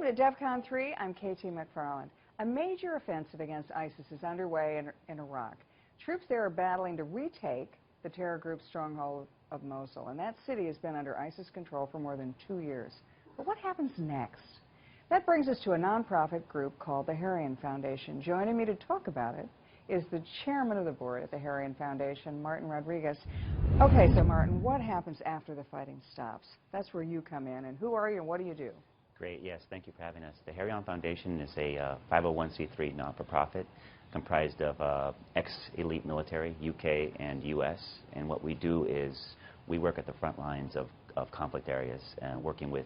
at DEFCON 3, I'm KT McFarland. A major offensive against ISIS is underway in Iraq. Troops there are battling to retake the terror group's stronghold of Mosul, and that city has been under ISIS control for more than 2 years. But what happens next? That brings us to a nonprofit group called the Harrion Foundation. Joining me to talk about it is the chairman of the board at the Harrion Foundation, Martin Rodriguez. Okay, so Martin, what happens after the fighting stops? That's where you come in, and who are you and what do you do? Great, yes, thank you for having us. The Harrion Foundation is a 501c3 not-for-profit comprised of ex-elite military, UK and US, and what we do is we work at the front lines of conflict areas and working with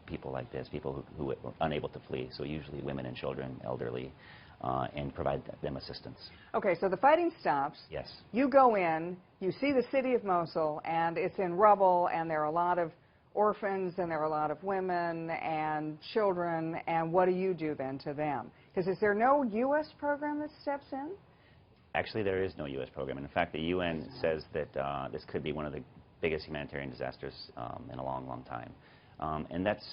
people like this, people who are unable to flee, so usually women and children, elderly, and provide them assistance. Okay, so the fighting stops. Yes. You go in, you see the city of Mosul, and it's in rubble, and there are a lot of orphans, and there are a lot of women and children, and what do you do then to them? Because is there no U.S. program that steps in? Actually, there is no U.S. program. In fact, the UN says that this could be one of the biggest humanitarian disasters in a long, long time. And that's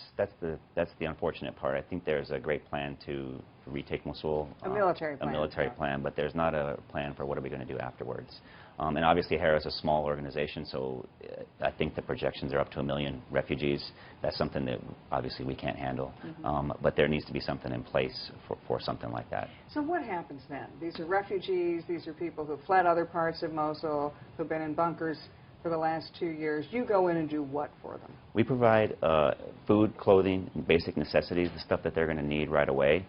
the unfortunate part. I think there's a great plan to retake Mosul. A military plan. A military plan, but there's not a plan for what are we going to do afterwards. And obviously Harris is a small organization, so I think the projections are up to 1 million refugees. That's something that obviously we can't handle. But there needs to be something in place for something like that. So what happens then? These are refugees, these are people who fled other parts of Mosul, who've been in bunkers for the last 2 years. You go in and do what for them? We provide food, clothing, basic necessities, the stuff that they're going to need right away.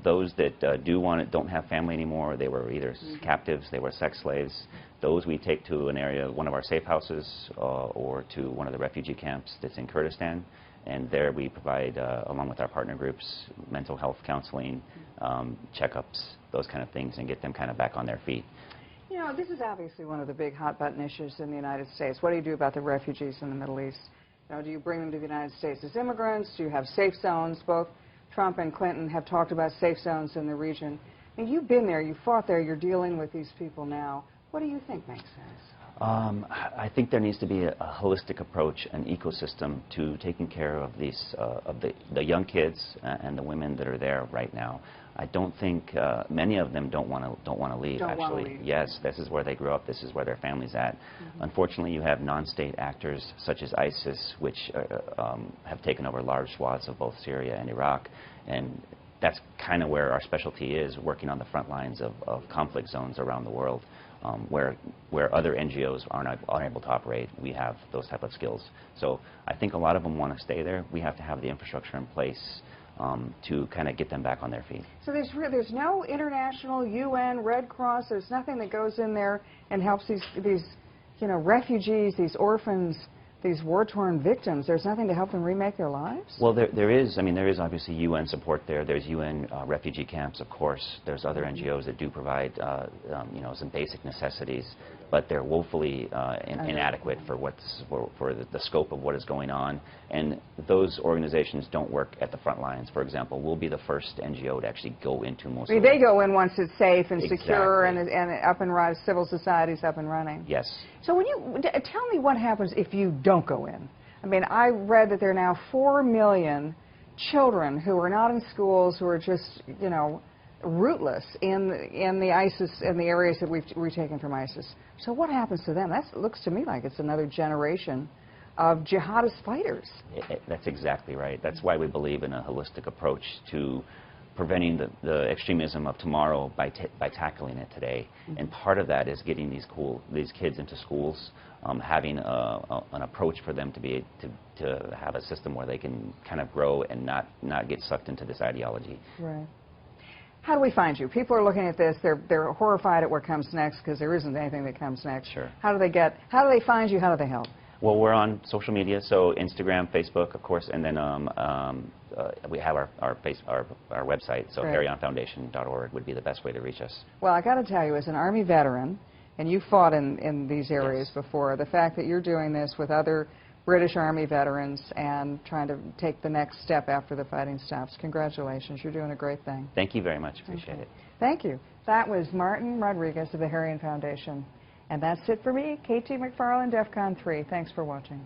Those that do want it, don't have family anymore, they were either captives, they were sex slaves. Those we take to an area, one of our safe houses, or to one of the refugee camps that's in Kurdistan. And there we provide, along with our partner groups, mental health counseling, checkups, those kind of things, and get them kind of back on their feet. You know, this is obviously one of the big hot-button issues in the United States. What do you do about the refugees in the Middle East? You know, do you bring them to the United States as immigrants? Do you have safe zones? Both Trump and Clinton have talked about safe zones in the region. I mean, you've been there, you fought there, you're dealing with these people now. What do you think makes sense? I think there needs to be a holistic approach, an ecosystem to taking care of these, the young kids and the women that are there right now. I don't think many of them don't want to leave. Actually, yes, this is where they grew up. This is where their family's at. Unfortunately, you have non-state actors such as ISIS, which have taken over large swaths of both Syria and Iraq, and that's kind of where our specialty is, working on the front lines of conflict zones around the world. Where other NGOs aren't able to operate, we have those type of skills. So I think a lot of them want to stay there. We have to have the infrastructure in place to kind of get them back on their feet. So there's no international UN, Red Cross, there's nothing that goes in there and helps these you know, refugees, these orphans, these war-torn victims. There's nothing to help them remake their lives? Well, there is. I mean, there is obviously UN support there. There's UN refugee camps, of course. There's other NGOs that do provide, you know, some basic necessities, but they're woefully inadequate for the scope of what is going on. And those organizations don't work at the front lines. For example, we'll be the first NGO to actually go into Mosul. They go in once it's safe and secure and up and running, civil society's up and running. Yes. So when you tell me what happens if you don't go in. I mean, I read that there are now 4 million children who are not in schools, who are just, you know, rootless in the ISIS, in the areas that we've retaken from ISIS. So what happens to them? That looks to me like it's another generation of jihadist fighters. That's exactly right. That's why we believe in a holistic approach to preventing the extremism of tomorrow by tackling it today. And part of that is getting these kids into schools, having an approach for them to have a system where they can kind of grow and not get sucked into this ideology. Right. How do we find you? People are looking at this, they're horrified at what comes next because there isn't anything that comes next. Sure. How do they find you? How do they help? Well, we're on social media, so Instagram, Facebook, of course, and then we have our website, so harrionfoundation.org would be the best way to reach us. Well, I got to tell you, as an Army veteran, and you fought in these areas before, the fact that you're doing this with other British Army veterans and trying to take the next step after the fighting stops, congratulations. You're doing a great thing. Thank you very much. Appreciate it. Thank you. That was Martin Rodriguez of the Harrion Foundation. And that's it for me, KT McFarland, DEFCON 3. Thanks for watching.